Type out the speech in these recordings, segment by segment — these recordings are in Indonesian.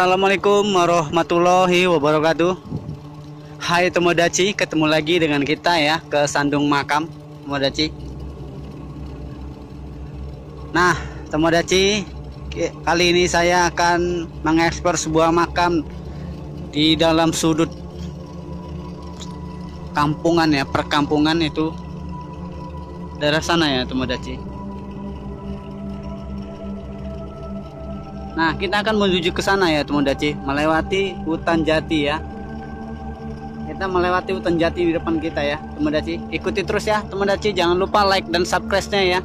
Assalamualaikum warahmatullahi wabarakatuh. Hai Tomodachi, ketemu lagi dengan kita ya ke Sandung Makam Tomodachi. Nah Tomodachi, kali ini saya akan mengekspor sebuah makam di dalam sudut kampungan ya, perkampungan itu daerah sana ya Tomodachi. Nah, kita akan menuju ke sana ya Tomodachi, melewati hutan jati ya. Kita melewati hutan jati di depan kita ya Tomodachi. Ikuti terus ya Tomodachi, jangan lupa like dan subscribe-nya ya.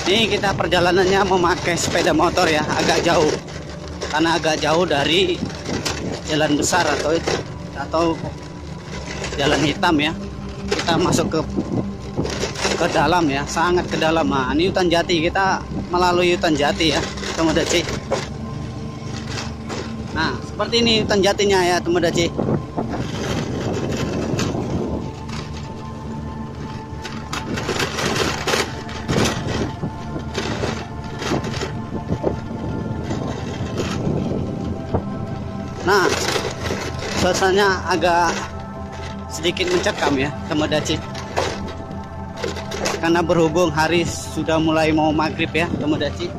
Ini kita perjalanannya memakai sepeda motor ya, agak jauh. Karena agak jauh dari jalan besar atau jalan hitam ya. Kita masuk ke dalam ya, sangat ke dalam. Nah, ini hutan jati, kita melalui hutan jati ya Tomodachi. Nah, seperti ini hutan jatinya ya Tomodachi. Nah, suasananya agak sedikit mencekam ya Tomodachi, karena berhubung hari sudah mulai mau maghrib ya Tomodachi.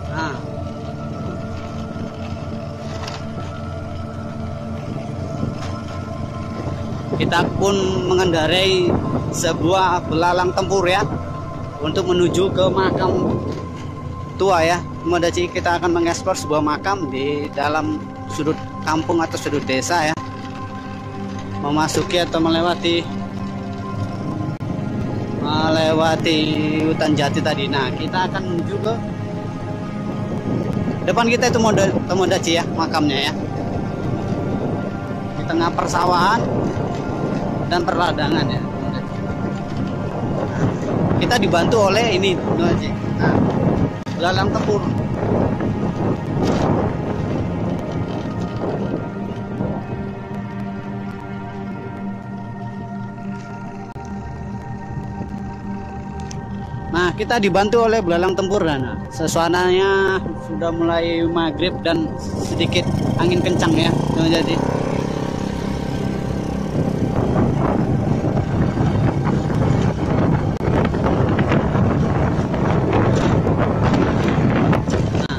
Nah, kita pun mengendarai sebuah belalang tempur ya untuk menuju ke makam tua ya Tomodachi. Kita akan mengeksplor sebuah makam di dalam sudut kampung atau sudut desa ya, memasuki atau melewati hutan jati tadi. Nah, kita akan menuju ke depan kita itu Tomodachi ya, makamnya ya, di tengah persawahan dan perladangan ya. Kita dibantu oleh ini Tomodachi. Nah, belalang tempur. Nah, kita dibantu oleh belalang tempur. Nah, suasananya sudah mulai maghrib dan sedikit angin kencang ya jadi. Nah,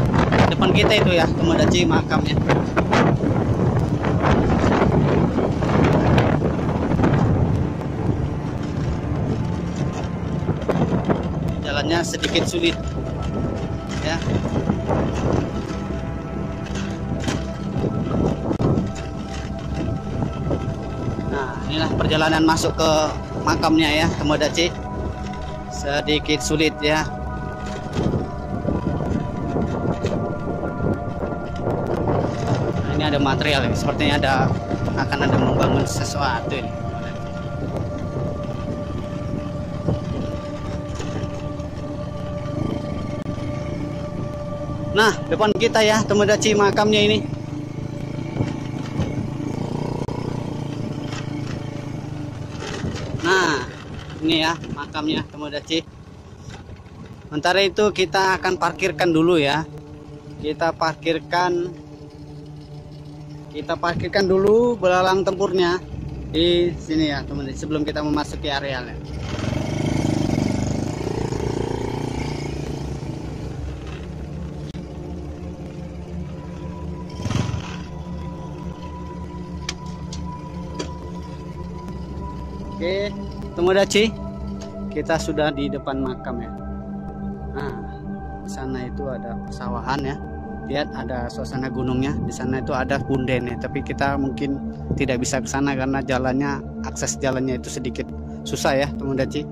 depan kita itu ya Tomodachi makamnya. Jalannya sedikit sulit ya. Nah, inilah perjalanan masuk ke makamnya ya Tomodachi, sedikit sulit ya. Nah, ini ada material ya. Sepertinya akan ada membangun sesuatu ini. Nah, depan kita ya Tomodachi makamnya ini. Nah, ini ya makamnya Tomodachi. Sementara itu kita akan parkirkan dulu ya. Kita parkirkan dulu belalang tempurnya di sini ya Tomodachi, sebelum kita memasuki arealnya. Oke, Tomodachi, kita sudah di depan makam ya. Nah, di sana itu ada pesawahan ya. Lihat ada suasana gunungnya. Di sana itu ada punden ya. Tapi kita mungkin tidak bisa ke sana karena akses jalannya itu sedikit susah ya, Tomodachi.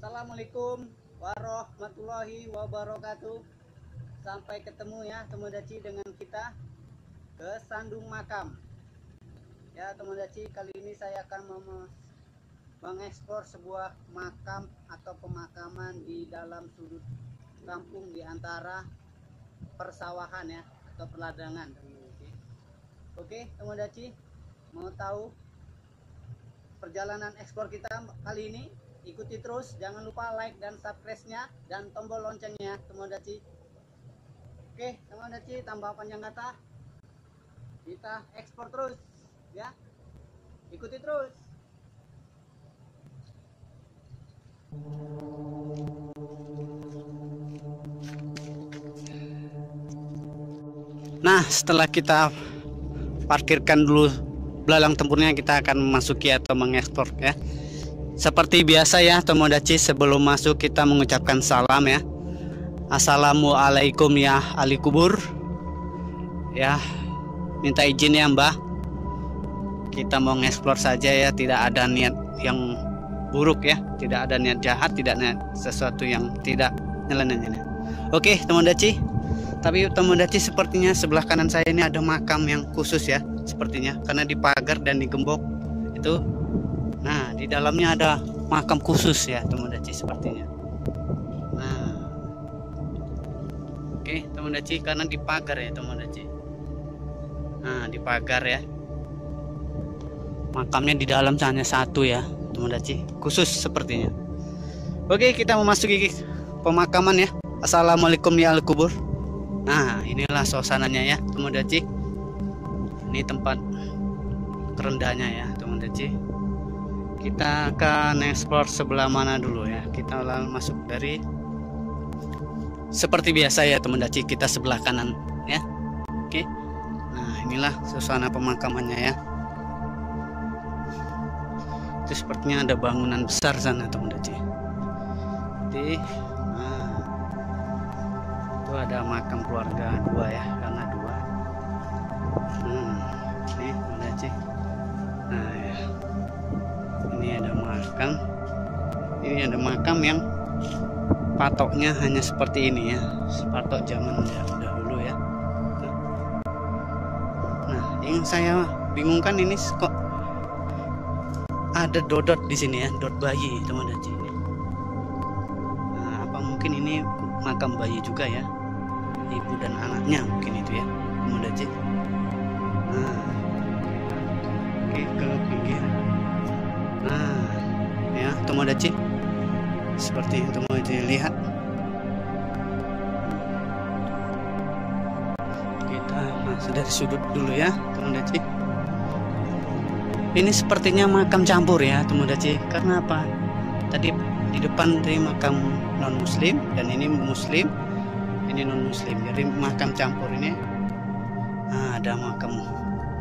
Assalamualaikum warahmatullahi wabarakatuh. sampai ketemu ya Tomodachi dengan kita ke Sandung Makam. Ya Tomodachi, kali ini saya akan mengeksplor sebuah makam atau pemakaman di dalam sudut kampung di antara persawahan ya atau perladangan. Oke Tomodachi, mau tahu perjalanan ekspor kita kali ini? Ikuti terus, jangan lupa like dan subscribe-nya dan tombol loncengnya Tomodachi. Oke Tomodachi, tambah panjang kata, kita ekspor terus ya, ikuti terus. Nah, setelah kita parkirkan dulu belalang tempurnya, kita akan memasuki atau mengekspor ya. Seperti biasa ya Tomodachi, sebelum masuk kita mengucapkan salam ya. Assalamualaikum ya ahli kubur. Ya, minta izin ya Mbah. Kita mau ngeksplor saja ya, tidak ada niat yang buruk ya, tidak ada niat jahat, tidak niat sesuatu yang tidak nyeleneh. Oke Tomodachi. Tapi Tomodachi, sepertinya sebelah kanan saya ini ada makam yang khusus ya, sepertinya karena dipagar dan digembok itu. Nah, di dalamnya ada makam khusus ya Tomodachi sepertinya. Nah, oke Tomodachi, karena dipagar ya Tomodachi. Nah, dipagar ya. Makamnya di dalam hanya satu ya Tomodachi, khusus sepertinya. Oke, kita memasuki pemakaman ya. Assalamualaikum ya al-kubur. Nah, inilah suasananya ya Tomodachi. Ini tempat kerendahnya ya Tomodachi. Kita akan explore sebelah mana dulu ya. Kita masuk dari seperti biasa ya Tomodachi, kita sebelah kanan ya. Oke. Nah, inilah suasana pemakamannya ya. Itu sepertinya ada bangunan besar sana Tomodachi. Jadi, nah, itu ada makam keluarga dua ya, karena dua. Ini Tomodachi. Nah ya, ini ada makam. Ini ada makam yang patoknya hanya seperti ini ya, patok zaman dahulu ya. Nah, yang saya bingungkan ini kok ada dodot di sini ya, dot bayi Tomodachi. Nah, apa mungkin ini makam bayi juga ya, ibu dan anaknya mungkin itu ya Tomodachi. Nah, oke, ke pinggir. Nah ya Tomodachi, seperti itu Tomodachi lihat. Kita masuk dari sudut dulu ya Tomodachi. Ini sepertinya makam campur ya Tomodachi. Karena apa? Tadi di depan dari makam non muslim dan ini muslim, ini non muslim. Jadi makam campur ini. Nah, ada makam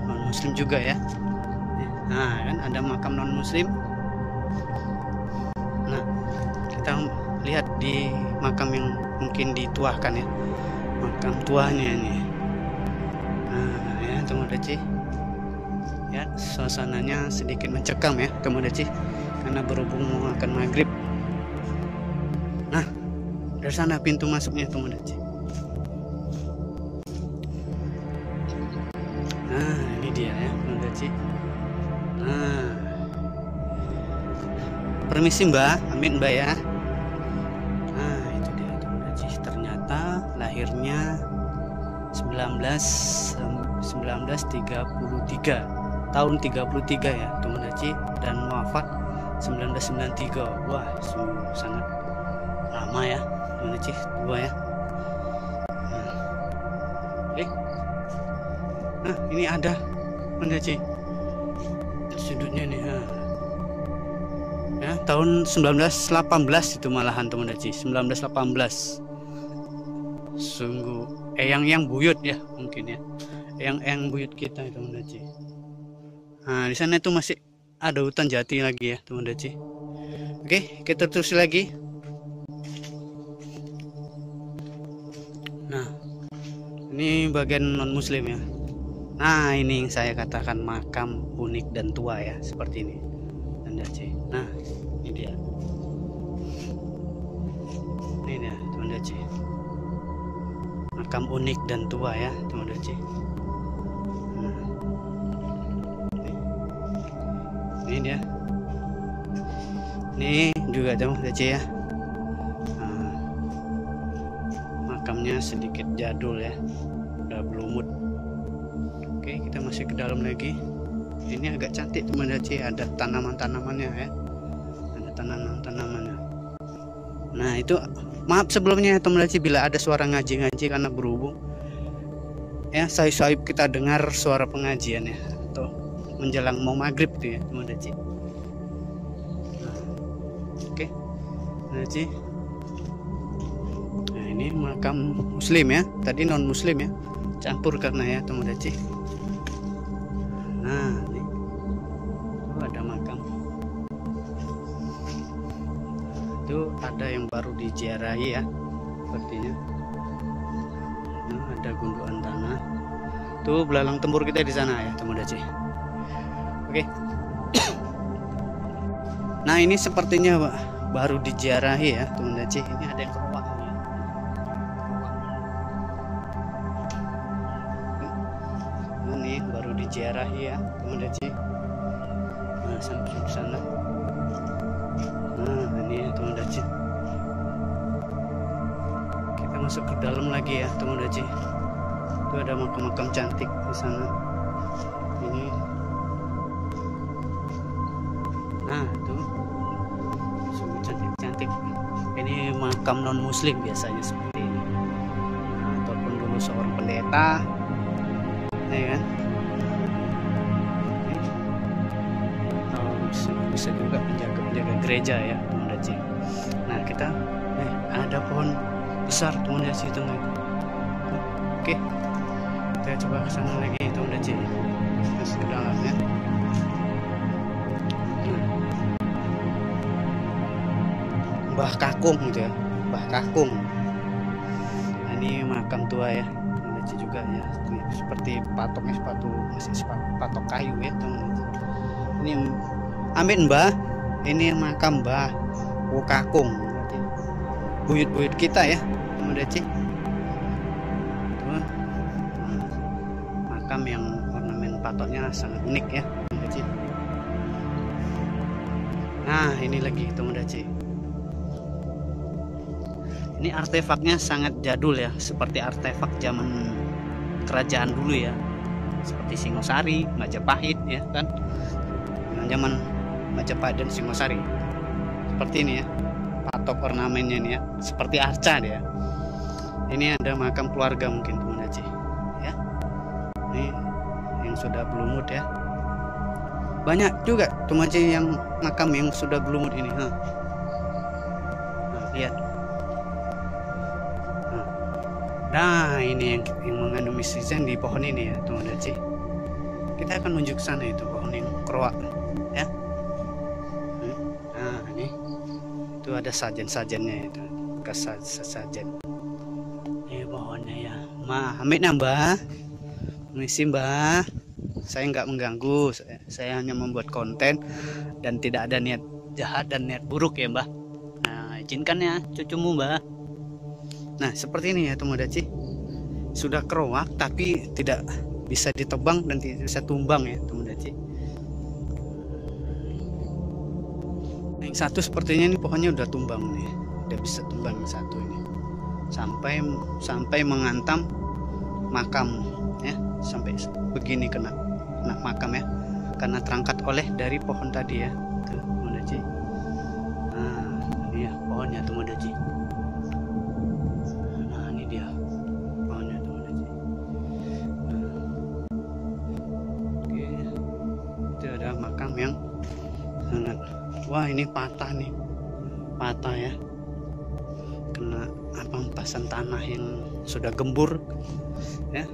non muslim juga ya. Nah, kan ada makam non muslim. Nah, kita lihat di makam yang mungkin dituahkan ya, makam tuanya ini. Nah ya Tomodachi ya, suasananya sedikit mencekam ya Tomodachi, karena berhubung mau akan maghrib. Nah, dari sana pintu masuknya Tomodachi. Nah, ini dia ya Tomodachi. Nah, permisi Mbak, amin Mbak ya. Nah, itu dia Tomodachi. Ternyata lahirnya 1933, tahun 33 ya Tomodachi, dan wafat 1993. Wah, sangat lama ya Tomodachi, tua ya. Nah, ini ada Tomodachi sudutnya nih ya, tahun 1918 itu malahan Tomodachi, 1918. Sungguh yang buyut ya mungkin ya, yang buyut kita Tomodachi. Nah, di sana itu masih ada hutan jati lagi ya Tomodachi. Oke, kita terus lagi. Nah, ini bagian non muslim ya. Nah, ini yang saya katakan makam unik dan tua ya, seperti ini Tomodachi. Nah, ini dia. Ini dia Tomodachi. Makam unik dan tua ya teman-teman. Ini dia. Ini juga teman-teman ya. Makamnya sedikit jadul ya, udah berlumut. Oke, kita masih ke dalam lagi. Ini agak cantik teman-teman, ada tanaman-tanamannya ya, ada tanaman-tanamannya. Nah itu, maaf sebelumnya teman-teman bila ada suara ngaji-ngaji, karena berhubung ya sayup-sayup kita dengar suara pengajian ya, atau menjelang mau maghrib tuh ya teman-teman. Oke, teman-teman. Nah ini makam muslim ya, tadi non muslim ya, campur karena ya teman-teman. Nah ini tuh ada makam, itu ada yang baru diziarahi ya sepertinya. Nah, ada gundukan tanah tuh, belalang tempur kita di sana ya teman-teman. Oke. Nah ini sepertinya baru diziarahi ya teman-teman. Ini ada yang kerowak ya. Ini baru diziarahi ya teman-teman. Nah sampai di sana. Nah ini ya teman-teman. Kita masuk ke dalam lagi ya teman-teman. Itu ada makam-makam cantik di sana. Ini. Nah itu sungguh cantik-cantik. Ini makam non muslim biasanya seperti ini. Nah, ataupun dulu seorang pendeta ya kan, atau bisa juga penjaga gereja ya teman-teman. Nah kita ada pohon besar teman-teman di tengah itu. Oke, kita coba ke sana lagi teman-teman. Masuk ke dalam ya. Mbah Kakung gitu ya, Mbah Kakung. Nah, ini makam tua ya teman-teman juga ya. Ini seperti patoknya masih patok kayu ya teman-teman. Ini amin Mbah, ini makam Mbah Kakung, buyut-buyut kita ya teman-teman. Makam yang ornamen patoknya sangat unik ya teman-teman. Nah ini lagi teman-teman. Ini artefaknya sangat jadul ya, seperti artefak zaman kerajaan dulu ya, seperti Singosari, Majapahit ya kan, zaman Majapahit dan Singosari. Seperti ini ya, patok ornamennya ini ya, seperti arca dia. Ini ada makam keluarga mungkin teman-teman ya. Ini yang sudah berlumut ya. Banyak juga teman-teman yang makam yang sudah berlumut ini. Nah, lihat. Nah ini yang mengandung misteri di pohon ini ya teman-teman. Kita akan menuju ke sana, itu pohon yang kerowak ya. Nah ini itu ada sajen-sajennya itu, bekas sajen. Ini pohonnya ya. Amit nambah, misi Mbah. Saya nggak mengganggu, saya hanya membuat konten dan tidak ada niat jahat dan niat buruk ya Mbah. Nah izinkan ya cucumu Mbah. Nah seperti ini ya teman-teman, sudah kerowak tapi tidak bisa ditebang dan tidak bisa tumbang ya teman-teman. Yang satu sepertinya ini pohonnya udah tumbang nih, udah bisa tumbang yang satu ini, sampai mengantam makam ya, sampai begini kena makam ya, karena terangkat oleh dari pohon tadi ya teman-teman. Nah ini ya pohonnya teman-teman. Makam yang sangat, wah ini patah nih, patah ya, kena empasan tanah yang sudah gembur ya.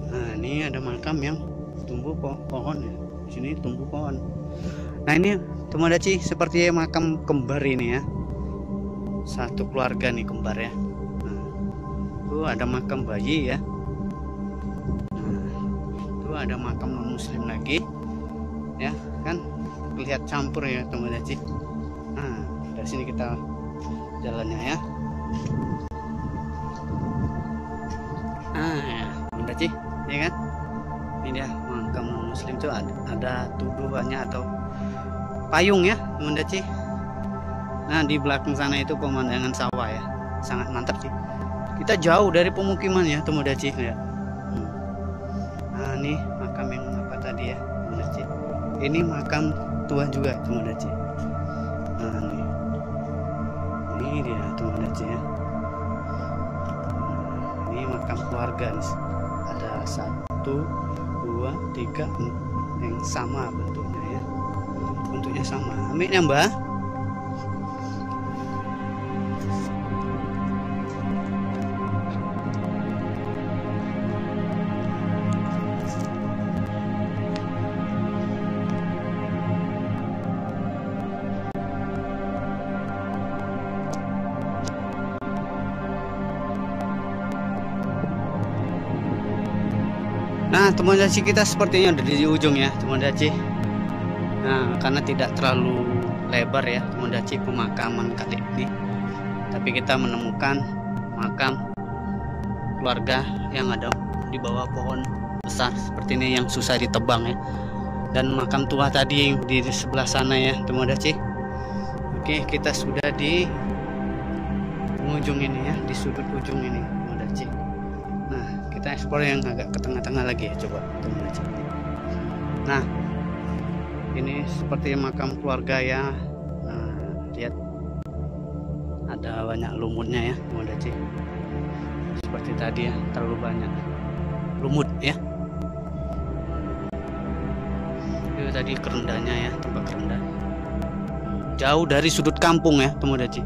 Nah ini ada makam yang tumbuh pohon ya, di sini tumbuh pohon. Nah ini teman-teman seperti makam kembar ini ya, satu keluarga nih kembar ya. Nah, itu ada makam bayi ya. Nah, itu ada makam non muslim lagi ya kan, lihat campur ya teman-teman. Nah dari sini kita jalannya ya. Daci, ya kan? Ini dia makam muslim itu ada tuduhannya atau payung ya teman Daci. Nah di belakang sana itu pemandangan sawah ya, sangat mantap sih. Kita jauh dari pemukiman ya teman Daci ya. Nah ini makam yang apa tadi ya teman Daci. Ini makam tua juga teman Daci. Nah ini dia teman Daci ya. Ini makam keluarga nih. Ada 1, 2, 3 yang sama bentuknya ya. Bentuknya sama. Amin ya Mbak. Nah teman Daci, kita sepertinya ada di ujung ya teman Daci. Nah karena tidak terlalu lebar ya teman Daci pemakaman kali ini, tapi kita menemukan makam keluarga yang ada di bawah pohon besar seperti ini yang susah ditebang ya, dan makam tua tadi di sebelah sana ya teman Daci. Oke, kita sudah di ujung ini ya, di sudut ujung ini teman Daci. Nah kita eksplor yang agak ke tengah-tengah lagi ya, coba teman Daci. Nah ini seperti makam keluarga ya. Nah lihat ada banyak lumutnya ya teman Daci, seperti tadi ya, terlalu banyak lumut ya. Itu tadi kerendanya ya, tempat kerendah jauh dari sudut kampung ya teman Daci.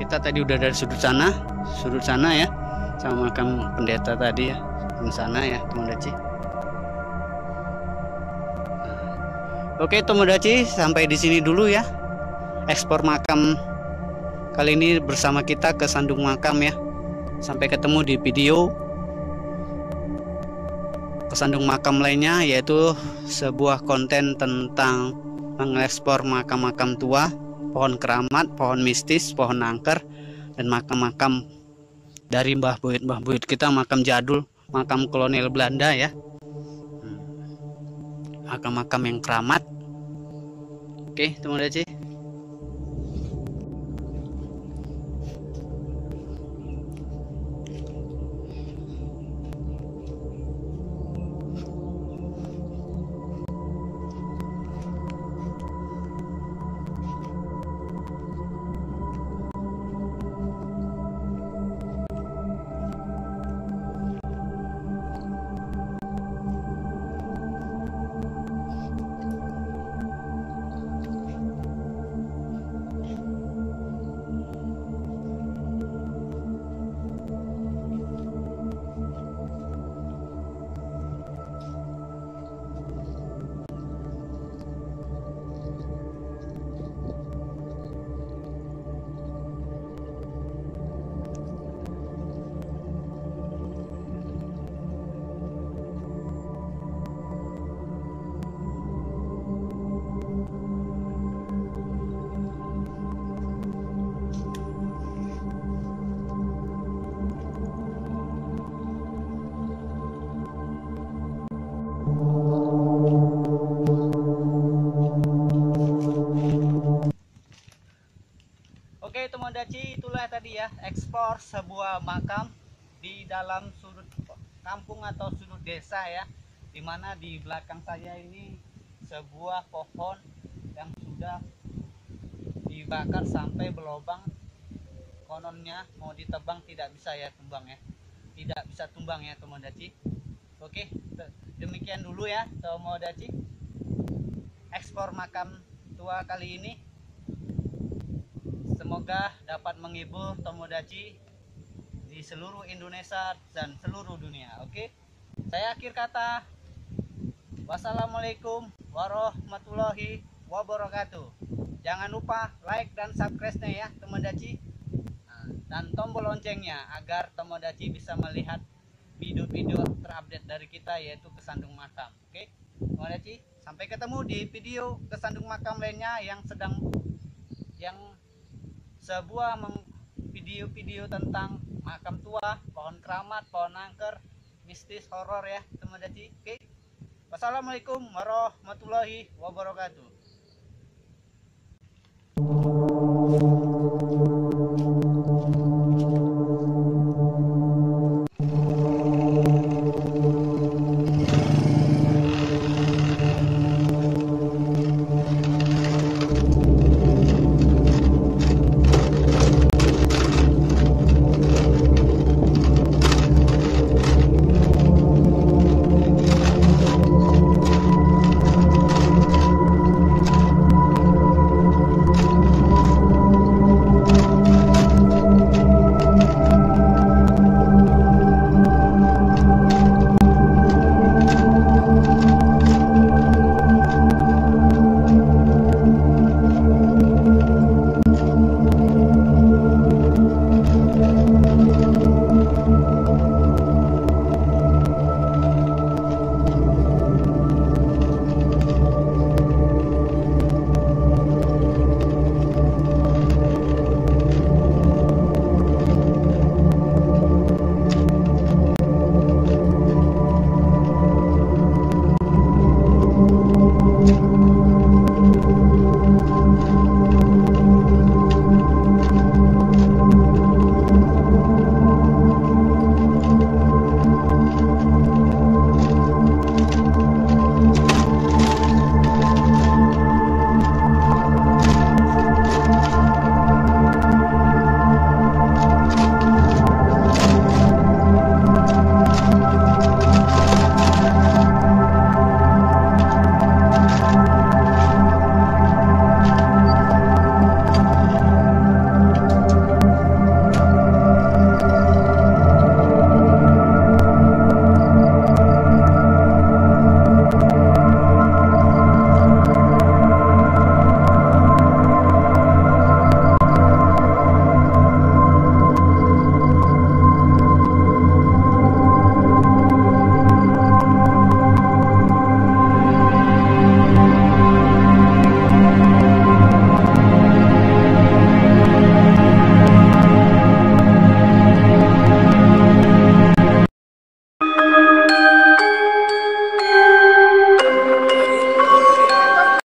Kita tadi udah dari sudut sana ya, sama makam pendeta tadi ya, di sana ya teman Daci. Oke teman Daci, sampai di sini dulu ya ekspor makam kali ini bersama kita ke Sandung Makam ya. Sampai ketemu di video ke Sandung Makam lainnya, yaitu sebuah konten tentang mengekspor makam-makam tua, pohon keramat, pohon mistis, pohon angker, dan makam-makam dari mbah buyut kita, makam jadul, makam kolonial Belanda ya, makam-makam yang keramat. Oke teman Daci. Oke teman Daci, itulah tadi ya ekspor sebuah makam di dalam sudut kampung atau sudut desa ya, dimana di belakang saya ini sebuah pohon yang sudah dibakar sampai berlubang, kononnya mau ditebang tidak bisa ya, tumbang ya, tidak bisa tumbang ya teman Daci. Oke, demikian dulu ya teman Daci ekspor makam tua kali ini. Semoga dapat menghibur Tomodachi di seluruh Indonesia dan seluruh dunia. Oke, saya akhir kata, wassalamualaikum warahmatullahi wabarakatuh. Jangan lupa like dan subscribe-nya ya Tomodachi, dan tombol loncengnya agar Tomodachi bisa melihat video-video terupdate dari kita, yaitu ke Sandung Makam. Oke Tomodachi, sampai ketemu di video ke Sandung Makam lainnya yang sebuah video-video tentang makam tua, pohon keramat, pohon angker, mistis, horor ya teman-teman. Oke. Wassalamualaikum warahmatullahi wabarakatuh.